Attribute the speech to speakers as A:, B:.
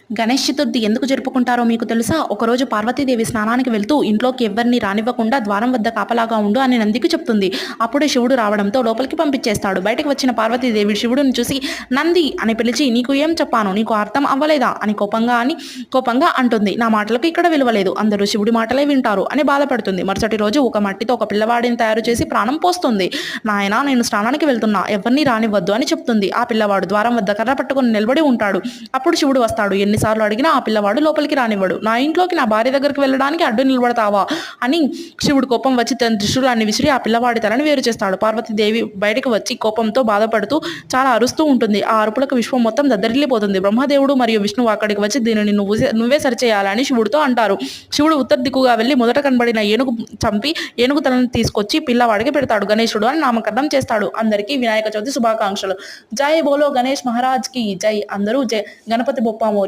A: గణేష్ చతుర్థి ఎందుకు జరుపుకుంటారో మీకు తెలుసా? ఒకరోజు పార్వతీదేవి స్నానానికి వెళ్తూ ఇంట్లోకి ఎవ్వరిని రానివ్వకుండా ద్వారం వద్ద కాపలాగా ఉండు అని నందికి చెప్తుంది. అప్పుడే శివుడు రావడంతో లోపలికి పంపించేస్తాడు. బయటకు వచ్చిన పార్వతీదేవి శివుడిని చూసి నంది అని పిలిచి నీకు ఏం చెప్పాను? నీకు అర్థం అవ్వలేదా? అని కోపంగా అంటుంది. నా మాటలకు ఇక్కడ విలువ లేదు. అందరూ శివుడి మాటలే వింటారు అని బాధపడుతుంది. మరుసటి రోజు ఒక మట్టితో ఒక పిల్లవాడిని తయారు చేసి ప్రాణం పోస్తుంది. నాయనా నేను స్నానానికి వెళ్తున్నా, ఎవరిని రానివ్వద్దు అని చెప్తుంది. ఆ పిల్లవాడు ద్వారం వద్ద కర్ర పట్టుకుని నిలబడి ఉంటాడు. అప్పుడు శివుడు వస్తాడు. ఎన్నిసార్లు అడిగినా ఆ పిల్లవాడు లోపలికి రానివ్వడు. నా ఇంట్లోకి నా భార్య దగ్గరికి వెళ్ళడానికి అడ్డు నిలబడతావా అని శివుడు కోపం వచ్చి తన త్రిశూలాన్ని విసిరి ఆ పిల్లవాడి తలని వేరు చేస్తాడు. పార్వతీదేవి బయటకు వచ్చి కోపంతో బాధపడుతూ చాలా అరుస్తూ ఉంటుంది. ఆ అరుపులకు విశ్వం మొత్తం దద్దరిల్లిపోతుంది. బ్రహ్మదేవుడు మరియు విష్ణువు అక్కడికి వచ్చి దీనిని నువ్వే సరిచేయాలని శివుడితో అంటారు. శివుడు ఉత్తర దిక్కుగా వెళ్ళి మొదట కనబడిన ఏనుగు చంపి ఏనుగు తలను తీసుకొచ్చి పిల్లవాడికి పెడతాడు. గణేశుడు అని నామకరణం చేస్తాడు. అందరికీ వినాయక చవితి శుభాకాంక్షలు. జై బోలో గణేష్ మహారాజ్ కి జై. అందరూ జై గణపతి బొప్ప మోరియా.